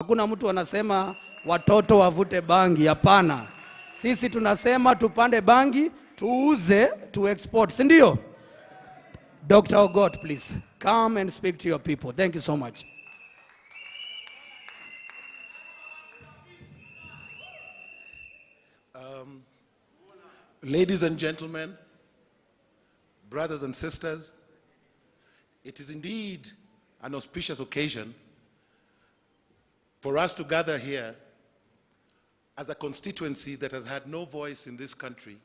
Hakuna mtu anasema watoto wavute bangi, hapana. Sisi tunasema tupande bangi, tuuze, to export, si ndio? Dr. Ogot, please come and speak to your people. Thank you so much. Ladies and gentlemen, brothers and sisters, it is indeed an auspicious occasion for us to gather here as a constituency that has had no voice in this country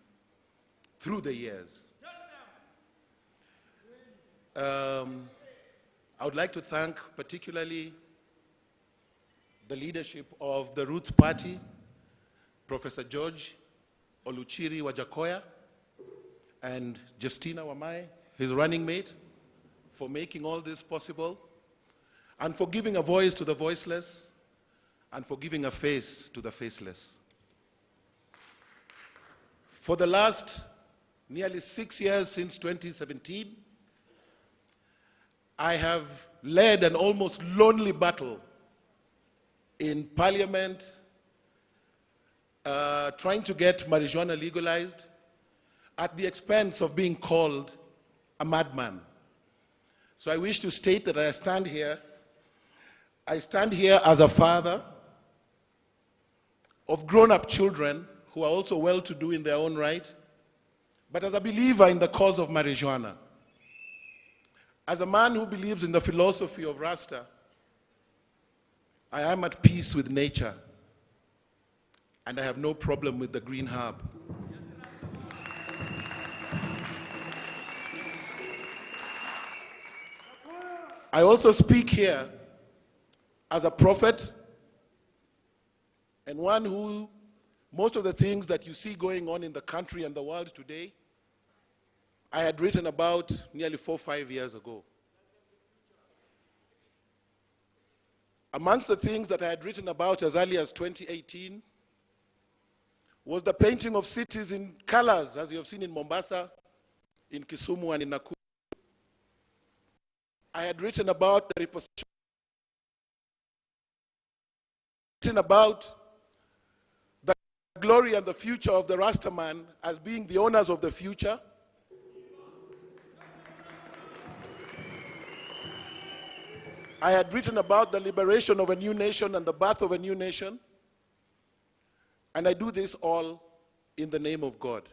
through the years. I would like to thank particularly the leadership of the Roots Party, Professor George Oluchiri Wajackoyah, and Justina Wamai, his running mate, for making all this possible, and for giving a voice to the voiceless, and for giving a face to the faceless. For the last nearly 6 years since 2017, I have led an almost lonely battle in Parliament, trying to get marijuana legalized at the expense of being called a madman. So I wish to state that I stand here as a father of grown-up children who are also well-to-do in their own right, but as a believer in the cause of marijuana. As a man who believes in the philosophy of Rasta, I am at peace with nature, and I have no problem with the green herb. I also speak here as a prophet, and one who, most of the things that you see going on in the country and the world today, I had written about nearly 4 or 5 years ago. Amongst the things that I had written about as early as 2018 was the painting of cities in colors, as you have seen in Mombasa, in Kisumu, and in Nakuru. I had written about the repossession, written about the glory and the future of the Rasta man as being the owners of the future. I had written about the liberation of a new nation and the birth of a new nation. And I do this all in the name of God.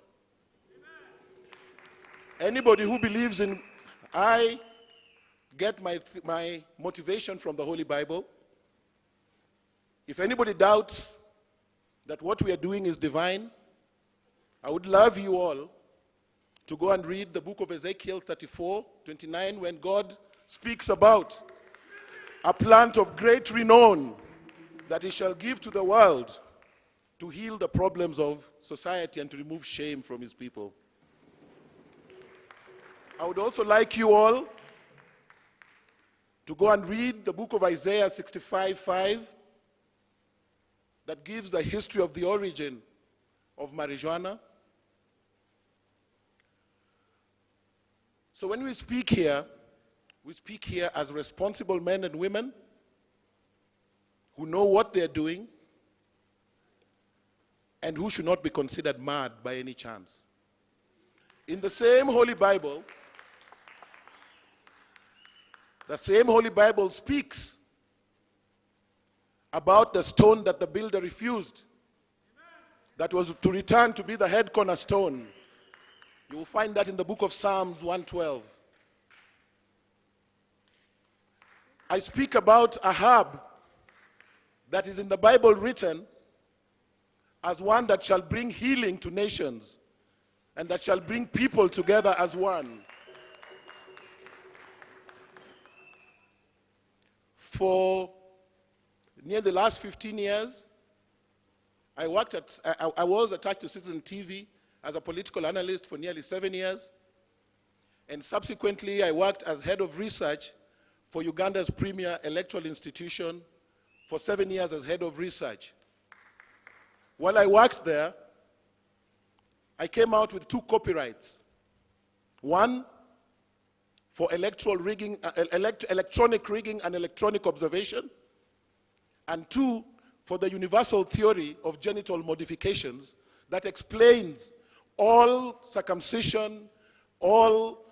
Anybody who believes in, I get my motivation from the Holy Bible. If anybody doubts that what we are doing is divine, I would love you all to go and read the book of Ezekiel 34:29, when God speaks about a plant of great renown that he shall give to the world to heal the problems of society and to remove shame from his people. I would also like you all to go and read the book of Isaiah 65:5 that gives the history of the origin of marijuana. So when we speak here as responsible men and women who know what they're doing and who should not be considered mad by any chance. In the same Holy Bible, the same Holy Bible speaks about the stone that the builder refused, that was to return to be the head cornerstone. You will find that in the book of Psalms 112. I speak about a herb that is in the Bible written as one that shall bring healing to nations and that shall bring people together as one. For near the last 15 years, I was attached to Citizen TV as a political analyst for nearly 7 years, and subsequently I worked as head of research for Uganda's premier electoral institution for 7 years as head of research. While I worked there, I came out with 2 copyrights. One for electronic rigging and electronic observation, and 2, for the universal theory of genital modifications that explains all circumcision, all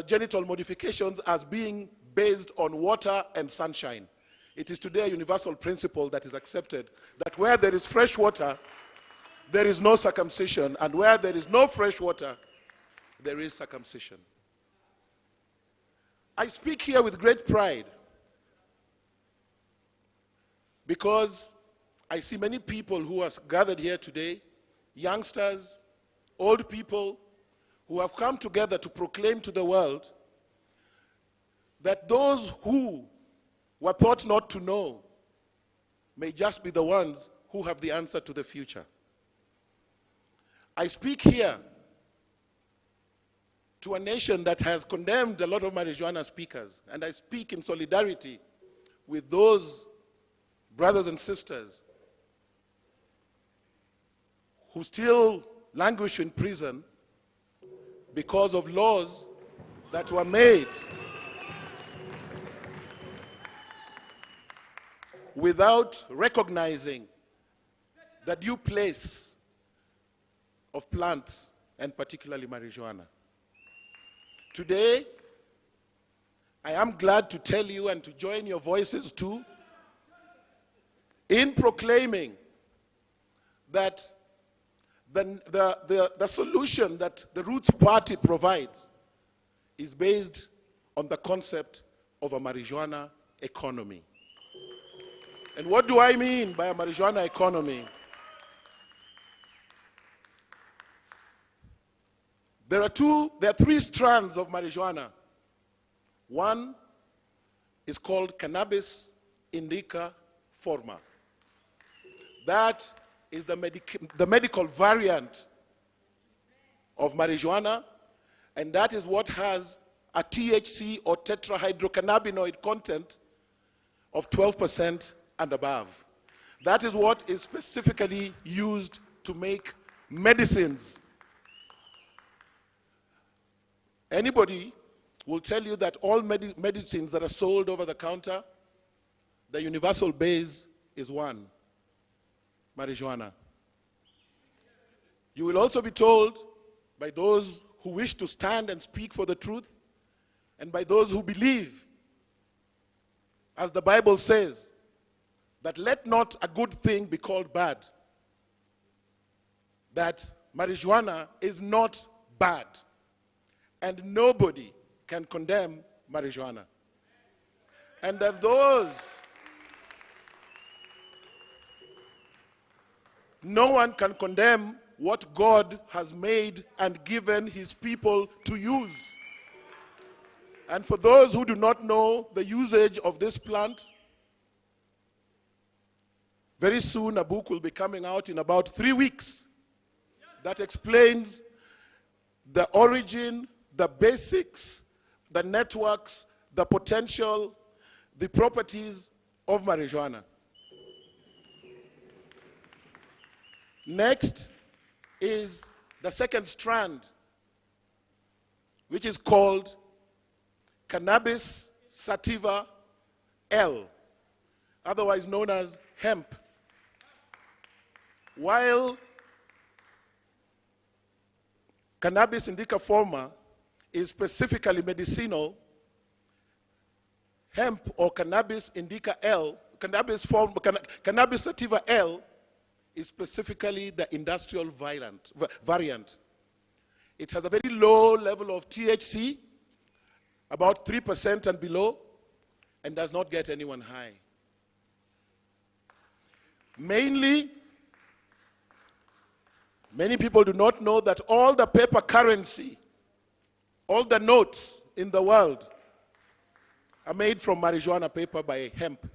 genital modifications as being based on water and sunshine. It is today a universal principle that is accepted that where there is fresh water, there is no circumcision, and where there is no fresh water, there is circumcision. I speak here with great pride because I see many people who are gathered here today, youngsters, old people, who have come together to proclaim to the world that those who were thought not to know may just be the ones who have the answer to the future. I speak here to a nation that has condemned a lot of marijuana speakers, and I speak in solidarity with those brothers and sisters who still languish in prison because of laws that were made without recognizing the due place of plants, and particularly marijuana. Today, I am glad to tell you and to join your voices too in proclaiming that the solution that the Roots Party provides is based on the concept of a marijuana economy. And what do I mean by a marijuana economy? There are 3 strands of marijuana. One is called cannabis indica forma. That is the medical variant of marijuana, and that is what has a THC or tetrahydrocannabinoid content of 12% and above. That is what is specifically used to make medicines. Anybody will tell you that all medicines that are sold over the counter, the universal base is one: marijuana. You will also be told by those who wish to stand and speak for the truth, and by those who believe, as the Bible says, that let not a good thing be called bad, that marijuana is not bad, and nobody can condemn marijuana. And that no one can condemn what God has made and given his people to use. And for those who do not know the usage of this plant, very soon a book will be coming out in about 3 weeks that explains the origin, the basics, the networks, the potential, the properties of marijuana. Next is the second strand, which is called cannabis sativa L, otherwise known as hemp. While cannabis indica forma is specifically medicinal, hemp or cannabis indica L, cannabis sativa L is specifically the industrial variant. It has a very low level of THC, about 3% and below, and does not get anyone high. Mainly, many people do not know that all the paper currency, all the notes in the world are made from marijuana paper by hemp.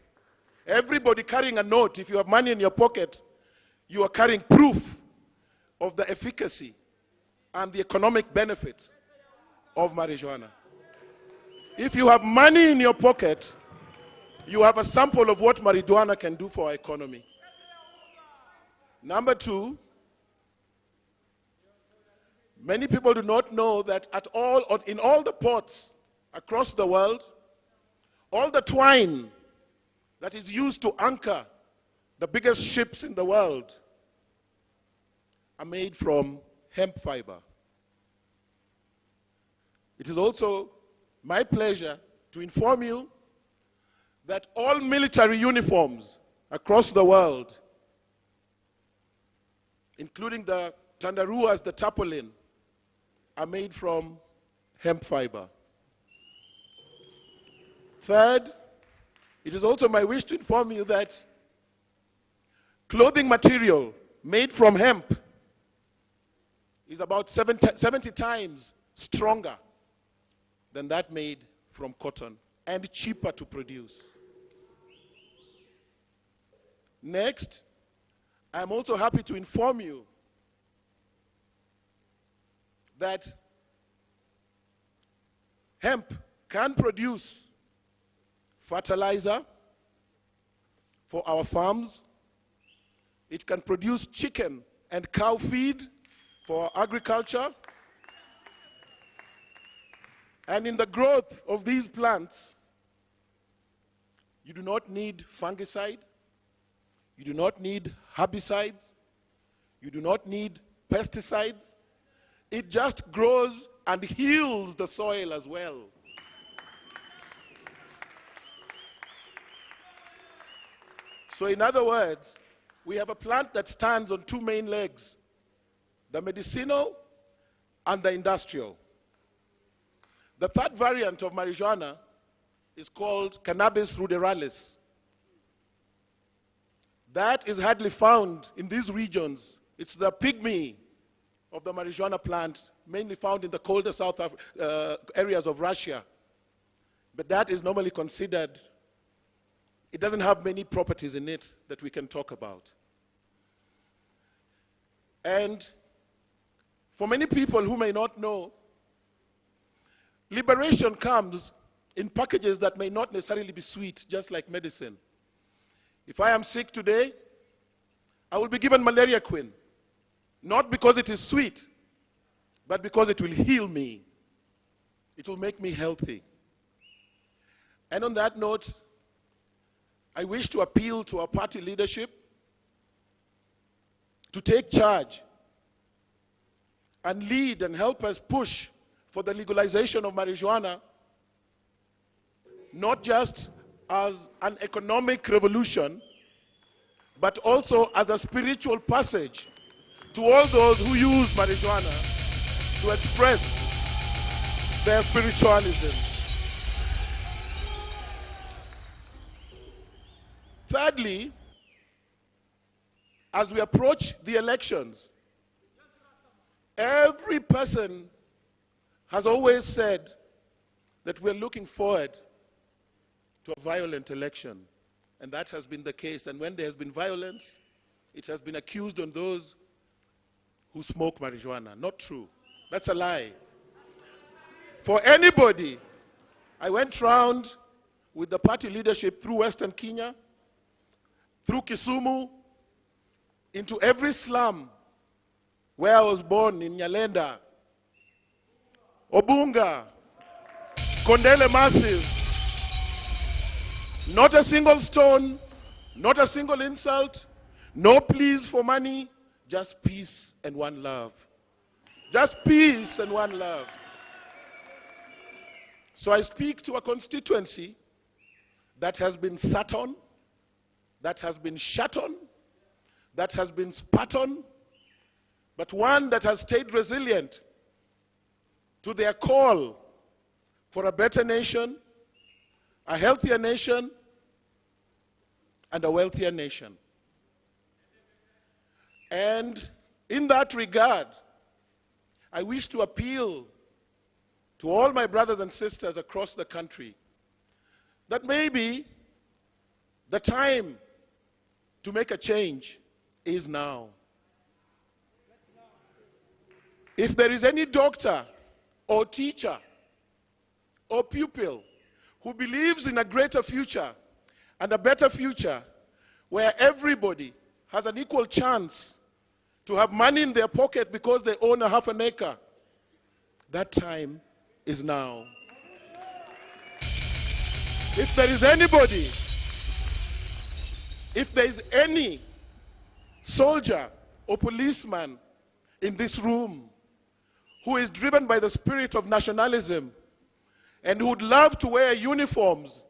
Everybody carrying a note, if you have money in your pocket, you are carrying proof of the efficacy and the economic benefits of marijuana. If you have money in your pocket, you have a sample of what marijuana can do for our economy. Number 2, many people do not know that in all the ports across the world, all the twine that is used to anchor the biggest ships in the world are made from hemp fiber. It is also my pleasure to inform you that all military uniforms across the world, including the tandaruas, the tarpaulin, are made from hemp fiber. Third, it is also my wish to inform you that clothing material made from hemp is about 70 times stronger than that made from cotton and cheaper to produce. Next, I am also happy to inform you that hemp can produce fertilizer for our farms. It can produce chicken and cow feed for our agriculture. And in the growth of these plants, you do not need fungicide, you do not need herbicides, you do not need pesticides. It just grows and heals the soil as well. So in other words, we have a plant that stands on two main legs, the medicinal and the industrial. The third variant of marijuana is called cannabis ruderalis. That is hardly found in these regions. It's the pygmy of the marijuana plant, mainly found in the colder south areas of Russia. But that is normally considered, it doesn't have many properties in it that we can talk about. And for many people who may not know, liberation comes in packages that may not necessarily be sweet, just like medicine. If I am sick today, I will be given malaria queen, not because it is sweet, but because it will heal me. It will make me healthy. And on that note, I wish to appeal to our party leadership to take charge and lead and help us push for the legalization of marijuana, not just as an economic revolution, but also as a spiritual passage to all those who use marijuana to express their spiritualism. Thirdly, as we approach the elections, every person has always said that we're looking forward to a violent election. And that has been the case. And when there has been violence, it has been accused on those who smoke marijuana. Not true. That's a lie. For anybody, I went round with the party leadership through Western Kenya, through Kisumu, into every slum where I was born, in Nyalenda, Obunga, Kondele Massive. Not a single stone, not a single insult, no pleas for money, just peace and one love. Just peace and one love. So I speak to a constituency that has been sat on, that has been shut on, that has been spat on, but one that has stayed resilient to their call for a better nation, a healthier nation, and a wealthier nation. And in that regard, I wish to appeal to all my brothers and sisters across the country that maybe the time to make a change is now. If there is any doctor or teacher or pupil who believes in a greater future and a better future where everybody has an equal chance to have money in their pocket because they own a half an acre, that time is now. If there is anybody if there is any soldier or policeman in this room who is driven by the spirit of nationalism and who would love to wear uniforms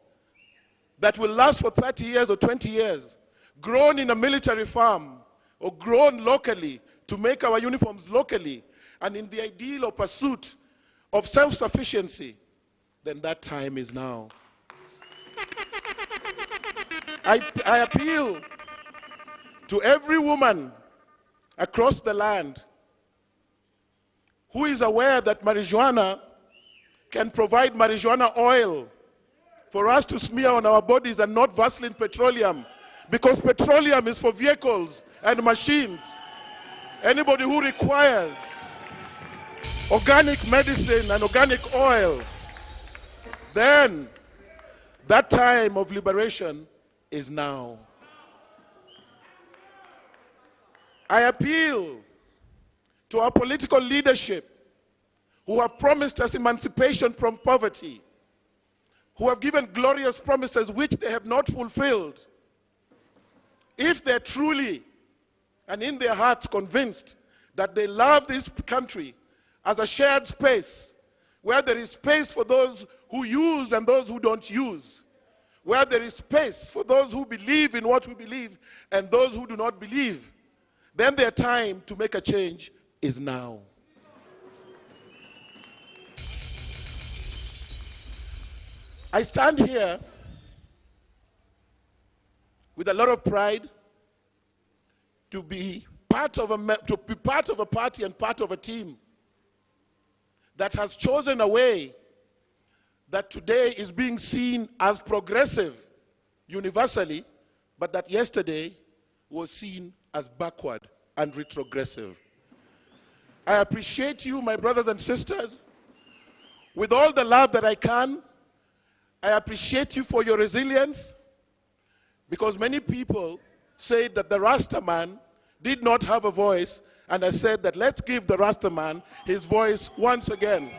that will last for 30 years or 20 years, grown in a military farm or grown locally to make our uniforms locally and in the ideal or pursuit of self-sufficiency, then that time is now. I appeal to every woman across the land who is aware that marijuana can provide marijuana oil for us to smear on our bodies and not Vaseline petroleum, because petroleum is for vehicles and machines. Anybody who requires organic medicine and organic oil, then that time of liberation is now. I appeal to our political leadership who have promised us emancipation from poverty, who have given glorious promises which they have not fulfilled. If they're truly and in their hearts convinced that they love this country as a shared space, where there is space for those who use and those who don't use, where there is space for those who believe in what we believe and those who do not believe, then their time to make a change is now. I stand here with a lot of pride to be part of a party and part of a team that has chosen a way that today is being seen as progressive universally, but that yesterday was seen as backward and retrogressive. I appreciate you, my brothers and sisters, with all the love that I can. I appreciate you for your resilience, because many people say that the Rasta man did not have a voice, and I said that let's give the Rasta man his voice once again.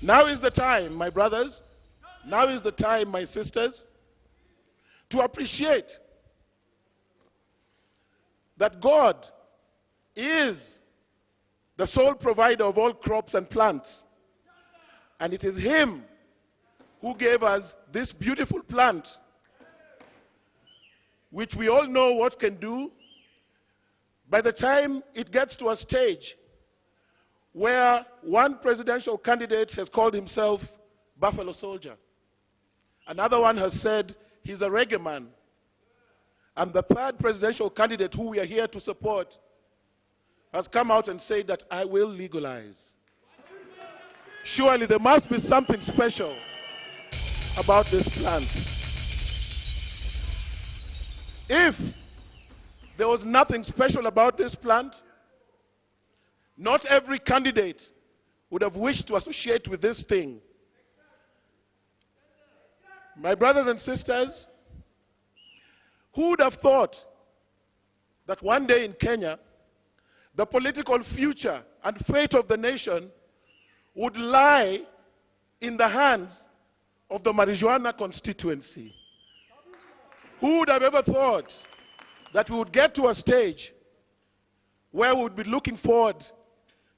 Now is the time, my brothers, now is the time, my sisters, to appreciate that God is the sole provider of all crops and plants. And it is Him who gave us this beautiful plant, which we all know what can do. By the time it gets to a stage where one presidential candidate has called himself Buffalo Soldier, another one has said he's a reggae man, and the third presidential candidate who we are here to support has come out and said that I will legalize. Surely there must be something special about this plant. If there was nothing special about this plant, not every candidate would have wished to associate with this thing. My brothers and sisters, who would have thought that one day in Kenya, the political future and fate of the nation would lie in the hands of the marijuana constituency? Who would have ever thought that we would get to a stage where we would be looking forward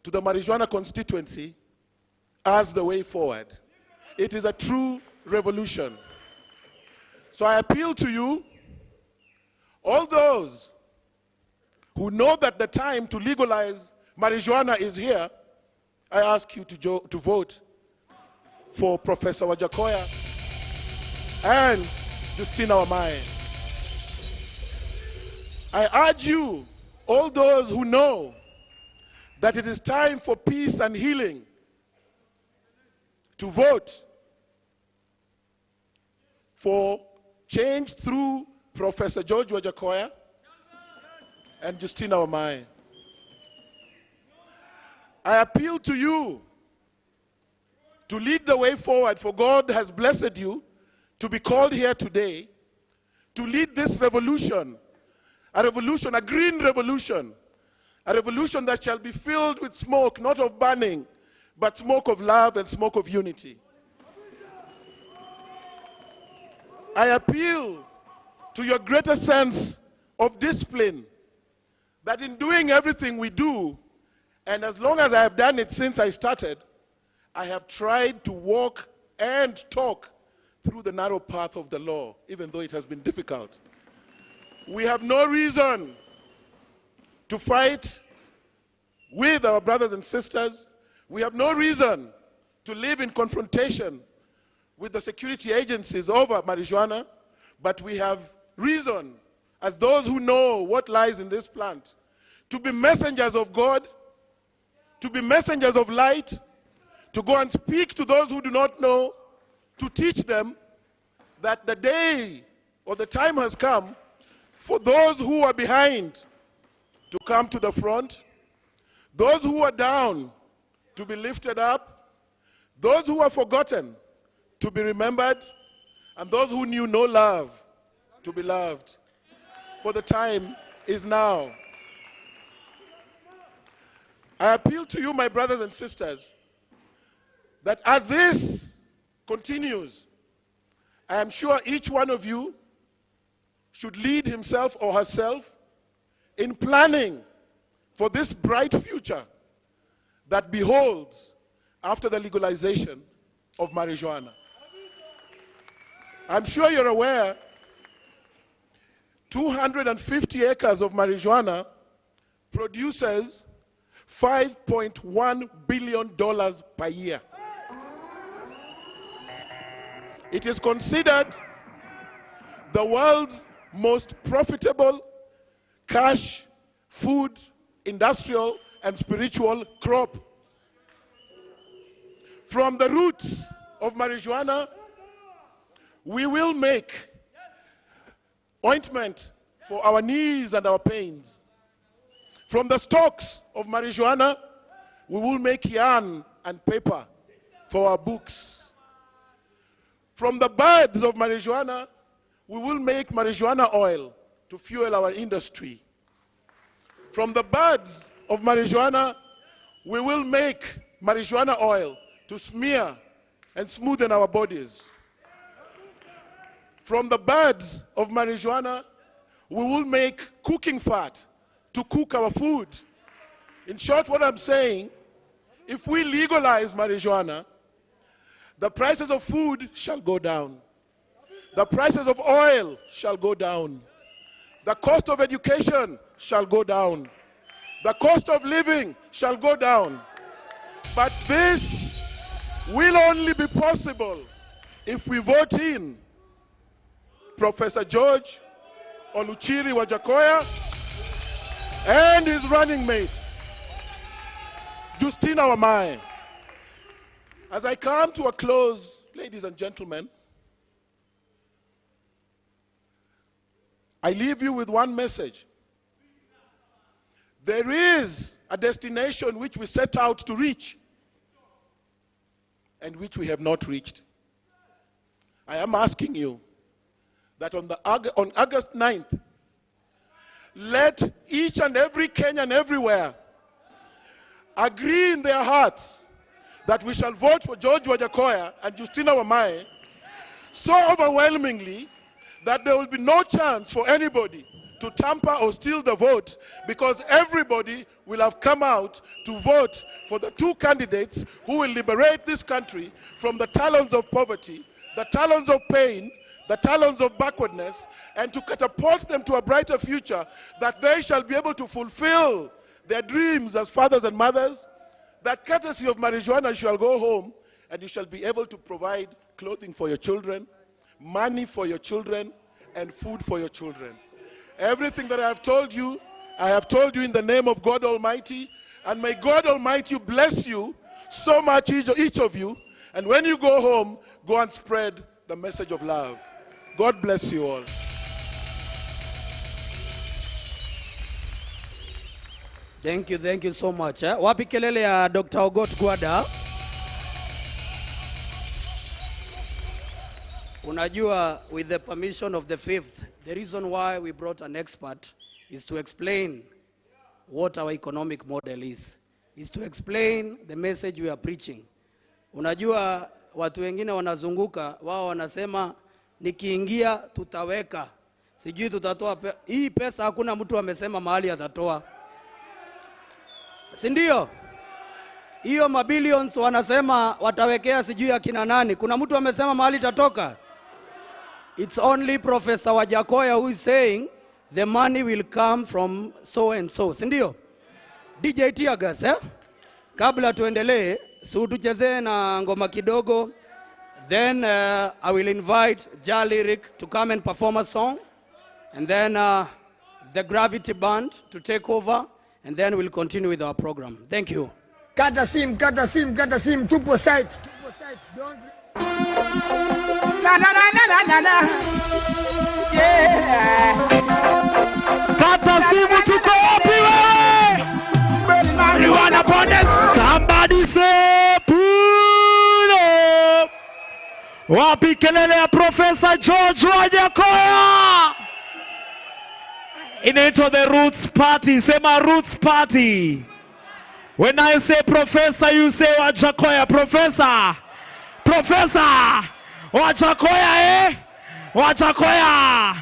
to the marijuana constituency as the way forward? It is a true revolution. So I appeal to you, all those who know that the time to legalize marijuana is here, I ask you to vote for Professor Wajackoyah and Justina Wamai. I urge you, all those who know that it is time for peace and healing, to vote for change through Professor George Wajackoyah and Justina Wamai. I appeal to you to lead the way forward, for God has blessed you to be called here today to lead this revolution, a green revolution, a revolution that shall be filled with smoke, not of burning, but smoke of love and smoke of unity. I appeal to your greater sense of discipline, that in doing everything we do, and as long as I have done it since I started, I have tried to walk and talk through the narrow path of the law, even though it has been difficult. We have no reason to fight with our brothers and sisters. We have no reason to live in confrontation with the security agencies over marijuana, but we have reason, as those who know what lies in this plant, to be messengers of God, to be messengers of light, to go and speak to those who do not know, to teach them that the day or the time has come for those who are behind to come to the front, those who are down to be lifted up, those who are forgotten to be remembered, and those who knew no love to be loved. For the time is now. I appeal to you, my brothers and sisters, that as this continues, I am sure each one of you should lead himself or herself in planning for this bright future that beholds after the legalization of marijuana. I'm sure you're aware 250 acres of marijuana produces $5.1 billion per year. It is considered the world's most profitable cash, food, industrial, and spiritual crop. From the roots of marijuana, we will make ointment for our knees and our pains. From the stalks of marijuana, we will make yarn and paper for our books. From the buds of marijuana, we will make marijuana oil to fuel our industry. From the buds of marijuana, we will make marijuana oil to smear and smoothen our bodies. From the buds of marijuana, we will make cooking fat to cook our food. In short, what I'm saying, if we legalize marijuana, the prices of food shall go down. The prices of oil shall go down. The cost of education shall go down. The cost of living shall go down. But this will only be possible if we vote in Professor George Oluchiri Wajackoyah and his running mate, Justina Wamae. As I come to a close, ladies and gentlemen, I leave you with one message. There is a destination which we set out to reach and which we have not reached. I am asking you that on August 9th, let each and every Kenyan everywhere agree in their hearts that we shall vote for George Wajackoyah and Justina Wamae so overwhelmingly that there will be no chance for anybody to tamper or steal the vote, because everybody will have come out to vote for the two candidates who will liberate this country from the talons of poverty, the talons of pain, the talons of backwardness, and to catapult them to a brighter future, that they shall be able to fulfill their dreams as fathers and mothers, that courtesy of marijuana you shall go home and you shall be able to provide clothing for your children, money for your children, and food for your children. Everything that I have told you in the name of God Almighty, and may God Almighty bless you so much, each of you, and when you go home, go and spread the message of love. God bless you all. Thank you so much. Wapi kelele ya Dr. Ogot Gwada? Unajua, with the permission of the fifth, the reason why we brought an expert is to explain what our economic model is to explain the message we are preaching. Unajua, watu wengine wanazunguka, wao wanasema nikiingia tutaweka. Sijui tutatoa hii pesa, hakuna mtu amesema mahali atatoa. Si ndio? Hiyo mabilions wanasema watawekea sijui akina nani. Kuna mtu amesema mahali itatoka? It's only Professor Wajackoyah who is saying the money will come from so and so. Si ndio? DJ Tiagas, kabla tuendelee, tuchezee na ngoma kidogo. Then I will invite Lyric to come and perform a song. And then the Gravity Band to take over. And then we'll continue with our program. Thank you. Kata sim, tupo site. Don't... Na. Yeah. Kata simu tuko wapi wewe? You wanna put this? Somebody say puno. Wapi kelele ya Professor George Wajackoyah? Inaitwa the Roots Party. Sema Roots Party. When I say Professor, you say Wajackoyah. Professor Wajackoyah, Wajackoyah.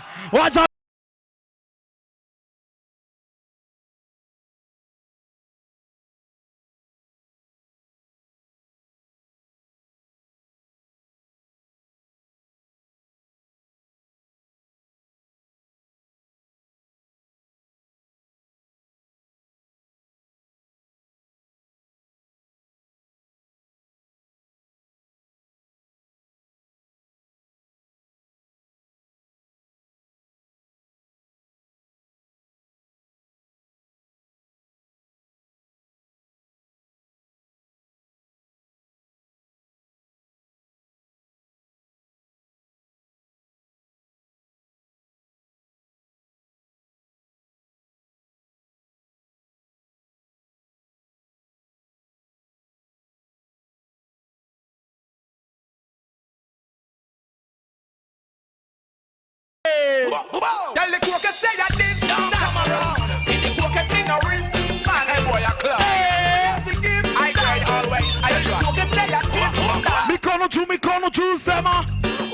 Tell the cook say that this don't come around. In the cook me no risk, man, hey boy a club. I cried always, I try. Cook say that this Mikono juu sema.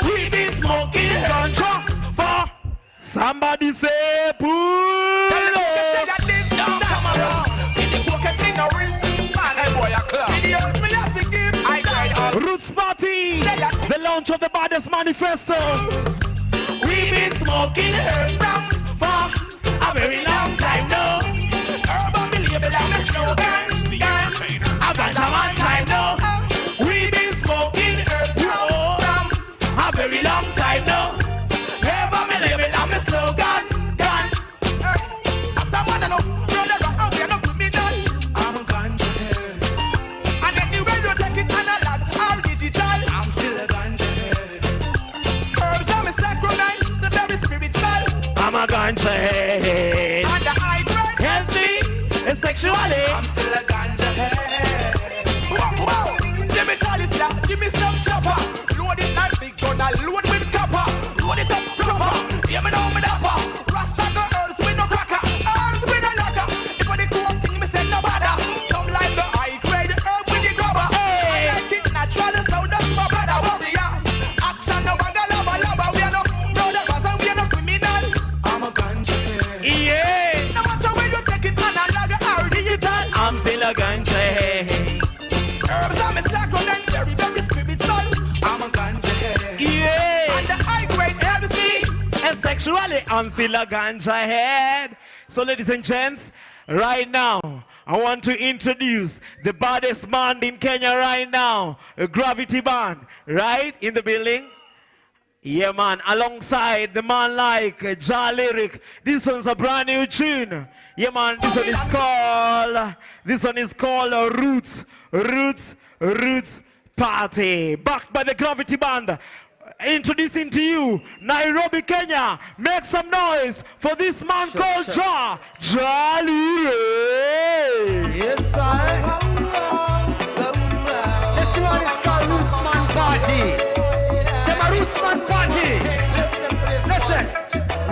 We been smoking ganja for somebody say puno. Tell the cook say that this don't come around. In the cook me no risk, man, hey boy a club. Me have to give, I cried always. Roots Party, the launch of the baddest manifesto. We been smoking herb from for a very long time now. Herb on me label and me slogan. A ganja man time now. We been smoking herb from a very long time now. Herb on me label and me slogan. After one I know, brother got out there no criminal. I'm a ganja head. And anyway you take it analog or digital, I'm still a ganja head. Herbs are me sacrament. I'm a ganja head. And the high drug healthy and sexually. I'm still a ganja head. Wow. See me Charlie slap, give me some chopper. Load it like big gun, I load with copper. Load it up proper. Hear me now, me dapper. Rasta go earls with no cracker. Earls with no locker. If I the cool thing, me say no bother. Some like the high grade herb with the grubber. I like it natural, so that's my brother. Warrior. Action no bother, lava. We are no brother, cause we are no criminal. I'm a ganja head. Yeah. No matter where you take it, analog or digital, I'm still a ganja head. herbs are me sacrament, very, very spiritual. I'm a ganja head. Yeah. And the high grade healthy and sexually, I'm still a ganja head. So ladies and gents, right now, I want to introduce the baddest band in Kenya right now, a Gravity Band, right in the building. Yeah, man, alongside the man like Lyric. This one's a brand new tune. Yeah, man, this one is called Roots Party. Backed by the Gravity Band. Introducing to you, Nairobi, Kenya. Make some noise for this man called Lyric. Yes, sir. This one is called Rootsman Party. Rootsman Party. Listen.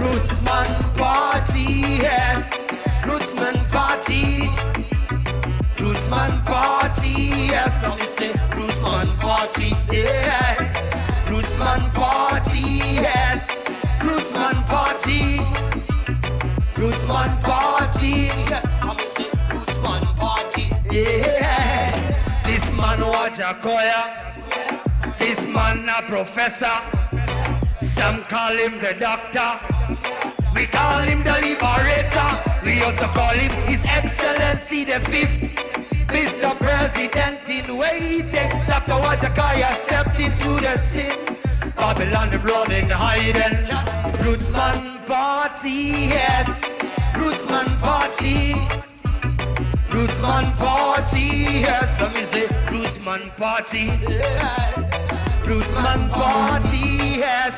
Rootsman Party, yes. Rootsman Party. Rootsman Party, yes. Only say Rootsman Party, yeah. Rootsman Party, yes. Rootsman party. Rootsman party. Yes, I'm gonna say Rootsman party. Yeah. This man Wajackoyah. This man a professor. Some call him the doctor. We call him the liberator. We also call him His Excellency the Fifth. Mr. President in waiting. Dr. Wajackoyah stepped into the scene. Babylon running hiding. Rootsman party, yes. Rootsman party. Rootsman party, yes. Let me say Rootsman party. Rootsman party, yes.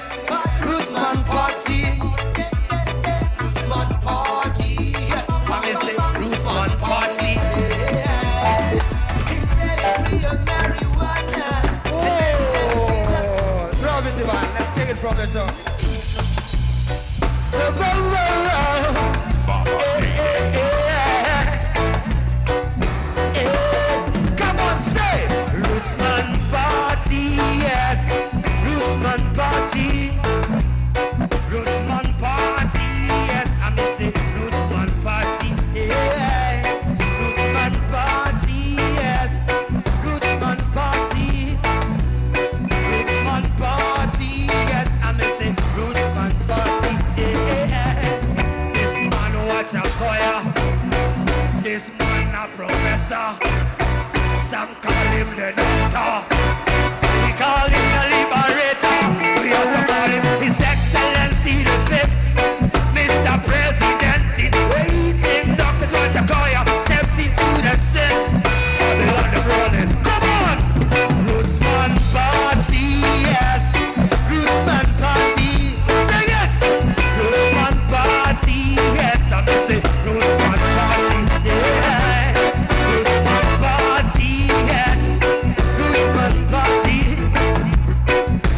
Rootsman party. Rootsman party, yes. Let me say Rootsman party. Oh, drop it, man. Let's take it from the top. Come on, say Rootsman party, yes. Rootsman party. Rootsman party, yes. I'm say Rootsman party, yeah. Rootsman party, yes. Rootsman party. Rootsman party, yes. I'm say Rootsman party, yeah. This man Wajackoyah. This man a professor. Some call him the doctor. We call him the liberator. We also call him His Excellency the Fifth. Mr. President in waiting. Dr. Wajackoyah stepped into the scene. Babylon running. Come on! Rootsman party, yes. Rootsman party. Sing it! Rootsman party, yes. I'm gonna say Rootsman party, yeah. Rootsman party, yes. Rootsman party.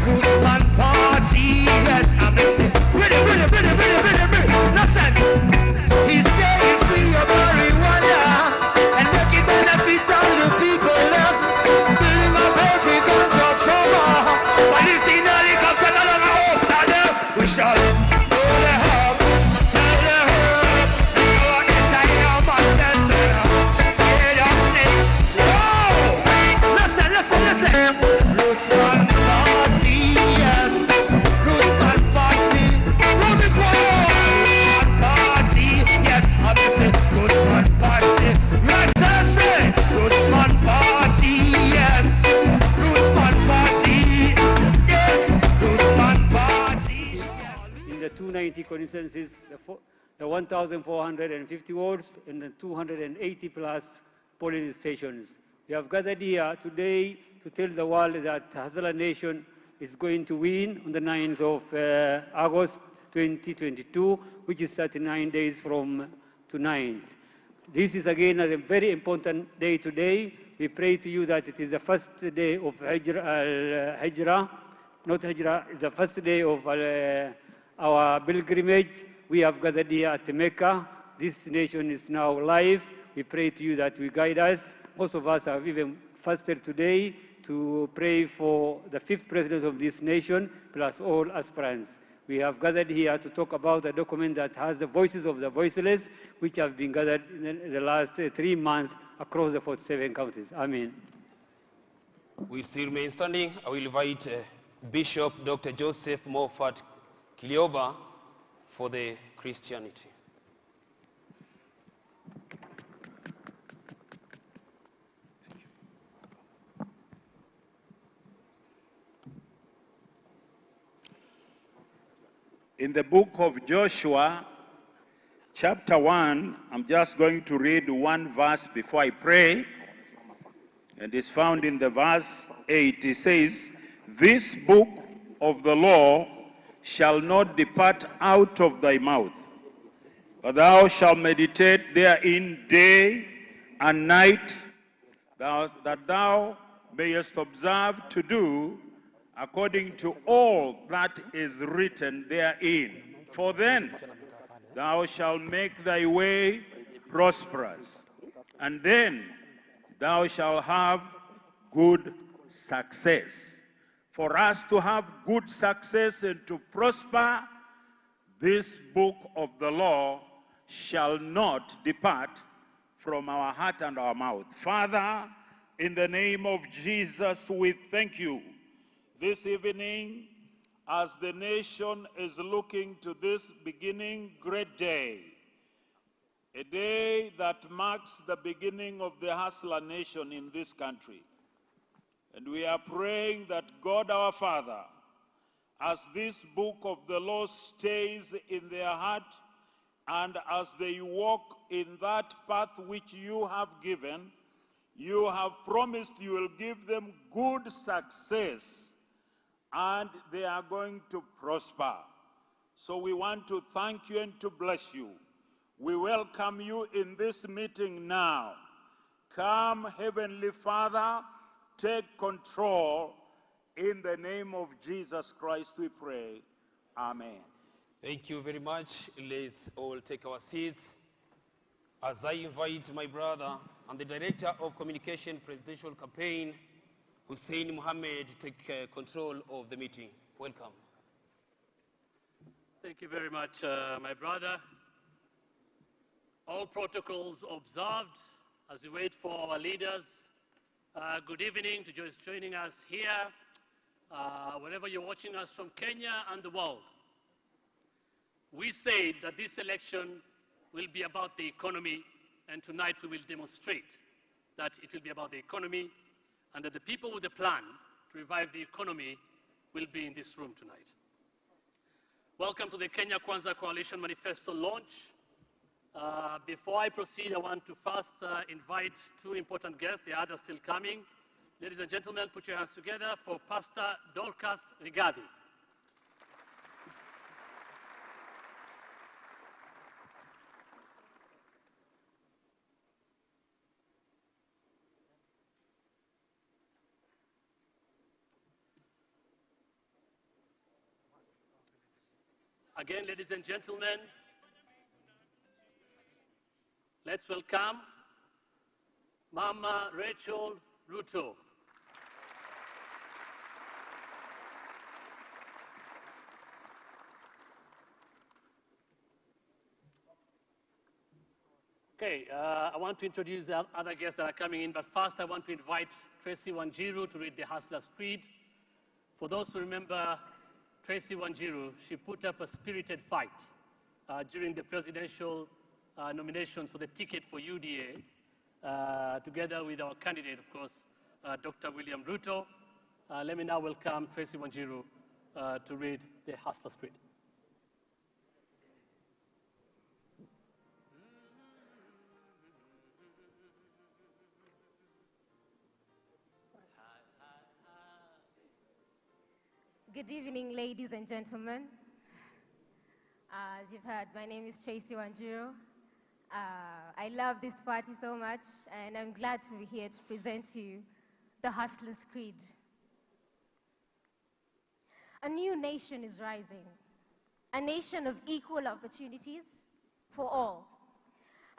Rootsman party, yes. I'm gonna say ready. Listen. He's saying free your marijuana and make it benefit all the people. Building up every ganja farmer. Police in helicopter, no longer after them. We shall know the herb, tell the herb. Go inside your mountain, scare your snakes. Whoa! Listen. Rootsman party, yes. Rootsman party. Run the choir. Rootsman party, yes. I'm gonna say Rootsman party. Right, say Rootsman party, yes. Rootsman party, yes. Rootsman party. In the 290 constituencies, the 1,450 wards, and the 280 plus polling stations. We have gathered here today to tell the world that Hazala Nation is going to win on the 9th of August 2022, which is 39 days from tonight. This is again a very important day today. We pray to you that it is the first day of Hijrah, not Hijrah, it's the first day of our pilgrimage. We have gathered here at Mecca. This nation is now live. We pray to you that you guide us. Most of us have even fasted today to pray for the 5th president of this nation, plus all aspirants. We have gathered here to talk about a document that has the voices of the voiceless, which have been gathered in the last 3 months across the 47 counties. Amen. We still remain standing. I will invite Bishop Dr. Joseph Moffat Kilioba for the Christianity. In the book of Joshua, chapter 1, I'm just going to read one verse before I pray. And it's found in the verse 8. It says, "This book of the law shall not depart out of thy mouth, but thou shalt meditate therein day and night, that thou mayest observe to do according to all that is written therein. For then thou shalt make thy way prosperous, and then thou shalt have good success. for us to have good success and to prosper, this book of the law shall not depart from our heart and our mouth. Father, in the name of Jesus, we thank you this evening as the nation is looking to this beginning great day, a day that marks the beginning of the hustler nation in this country. And we are praying that God our Father, as this book of the law stays in their heart, and as they walk in that path which you have given, you have promised you will give them good success, and they are going to prosper. So we want to thank you and to bless you. We welcome you in this meeting now. Come, Heavenly Father, take control. In the name of Jesus Christ we pray. Amen. Thank you very much. Let's all take our seats as I invite my brother and the Director of Communication Presidential Campaign, Hussein Mohammed, to take control of the meeting. Welcome. Thank you very much, my brother. All protocols observed as we wait for our leaders. Good evening to those joining us here, wherever you're watching us from Kenya and the world. We said that this election will be about the economy, and tonight we will demonstrate that it will be about the economy, and that the people with a plan to revive the economy will be in this room tonight. Welcome to the Kenya Kwanza Coalition Manifesto launch. Before I proceed, I want to first invite two important guests. The others still coming. Ladies and gentlemen, put your hands together for Pastor Dorcas Rigadi. Again, ladies and gentlemen, let's welcome Mama Rachel Ruto. Okay, I want to introduce the other guests that are coming in, but first I want to invite Tracy Wanjiru to read the Hustler's Creed. For those who remember Tracy Wanjiru, she put up a spirited fight during the presidential nominations for the ticket for UDA, together with our candidate, of course, Dr. William Ruto. Let me now welcome Tracy Wanjiru to read the Hustler's Creed. Good evening, ladies and gentlemen. As you've heard, my name is Tracy Wanjiru. I love this party so much, and I'm glad to be here to present to you the Hustler's Creed. A new nation is rising, a nation of equal opportunities for all,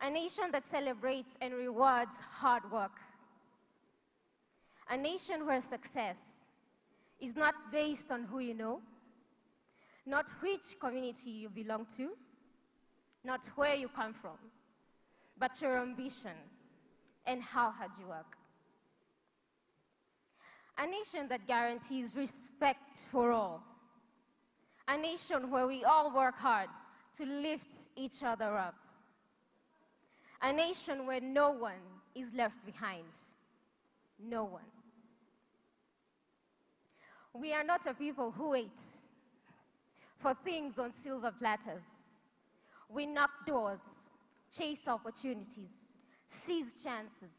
a nation that celebrates and rewards hard work, a nation where success is not based on who you know, not which community you belong to, not where you come from, but your ambition and how hard you work. A nation that guarantees respect for all. A nation where we all work hard to lift each other up. A nation where no one is left behind. No one. We are not a people who wait for things on silver platters. We knock doors, chase opportunities, seize chances,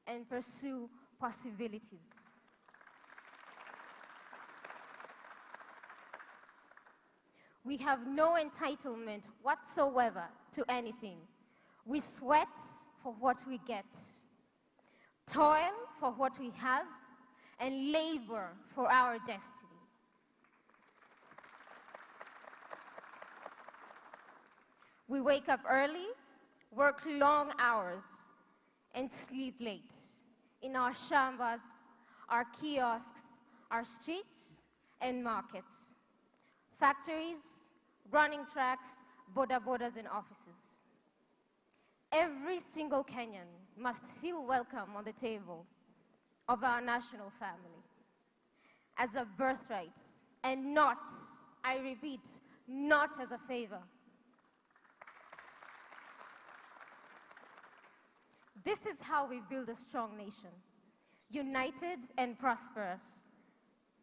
and pursue possibilities. We have no entitlement whatsoever to anything. We sweat for what we get, toil for what we have, and labor for our destiny. We wake up early, work long hours, and sleep late in our shambas, our kiosks, our streets, and markets, factories, running tracks, borders, and offices. Every single Kenyan must feel welcome on the table of our national family as a birthright and not, I repeat, not as a favor. This is how we build a strong nation, united and prosperous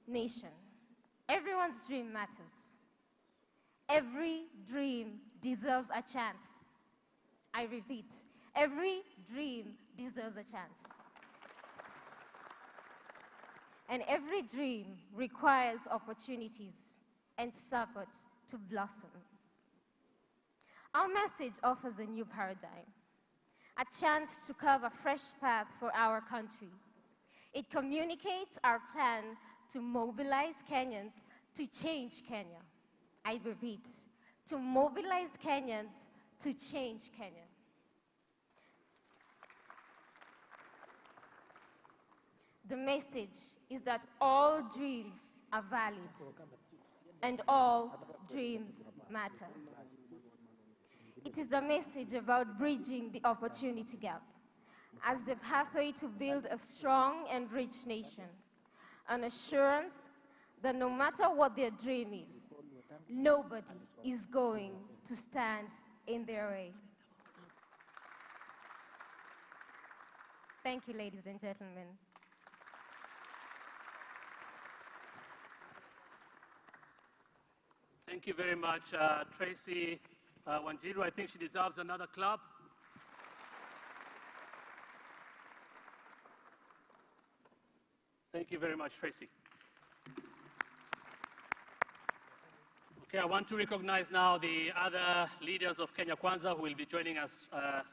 nation. Everyone's dream matters. Every dream deserves a chance. I repeat, every dream deserves a chance. And every dream requires opportunities and support to blossom. Our message offers a new paradigm, a chance to carve a fresh path for our country. It communicates our plan to mobilize Kenyans to change Kenya. I repeat, to mobilize Kenyans to change Kenya. The message is that all dreams are valid and all dreams matter. It is a message about bridging the opportunity gap as the pathway to build a strong and rich nation, an assurance that no matter what their dream is, nobody is going to stand in their way. Thank you, ladies and gentlemen. Thank you very much, Tracy Wanjiru. I think she deserves another clap. Thank you very much, Tracy. Okay, I want to recognize now the other leaders of Kenya Kwanza who will be joining us,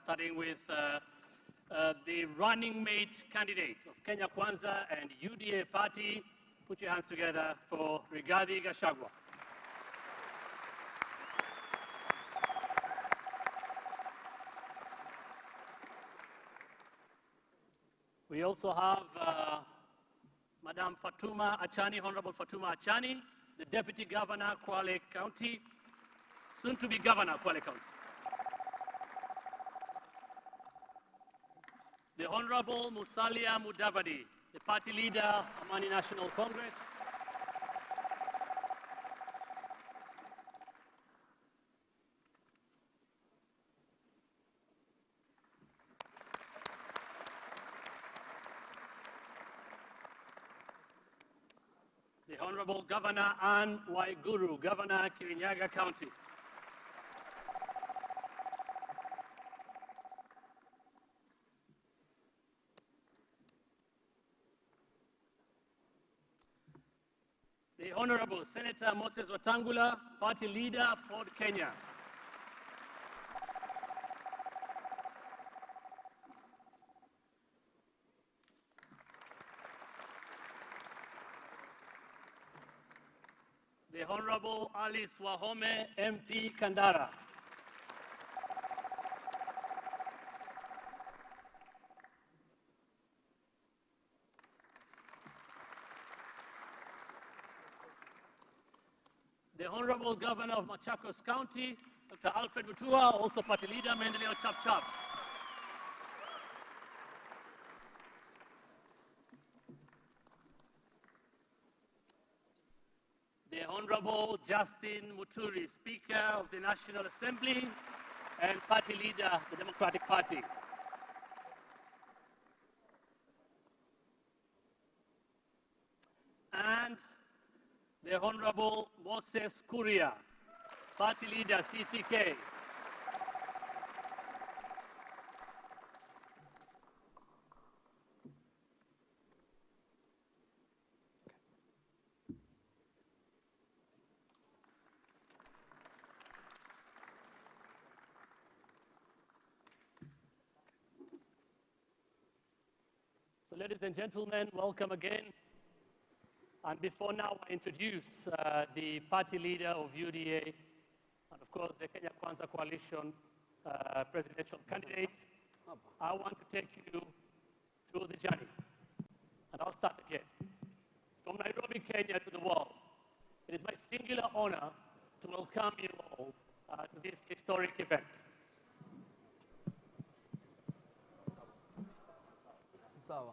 starting with the running mate candidate of Kenya Kwanza and UDA party. Put your hands together for Rigathi Gachagua. We also have Madam Fatuma Achani, Honorable Fatuma Achani, the Deputy Governor, Kwale County, soon to be Governor, Kwale County. The Honorable Musalia Mudavadi, the party leader, Amani National Congress. The Honorable Governor Anne Waiguru, Governor, Kirinyaga County. The Honorable Senator Moses Wetangula, Party Leader, Ford Kenya. The Honorable Alice Wahome, MP, Kandara. The Honorable Governor of Machakos County, Dr. Alfred Mutua, also party leader, Mendeleo Chap Chap. The Honorable Justin Muturi, Speaker of the National Assembly and party leader, the Democratic Party. And the Honorable Moses Kuruguria, party leader, CCK. So, ladies and gentlemen, welcome again. And before now, I introduce the party leader of UDA and, of course, the Kenya Kwanza Coalition presidential candidate. I want to take you through the journey. And I'll start again. From Nairobi, Kenya to the world, It is my singular honor to welcome you all to this historic event. Sawa.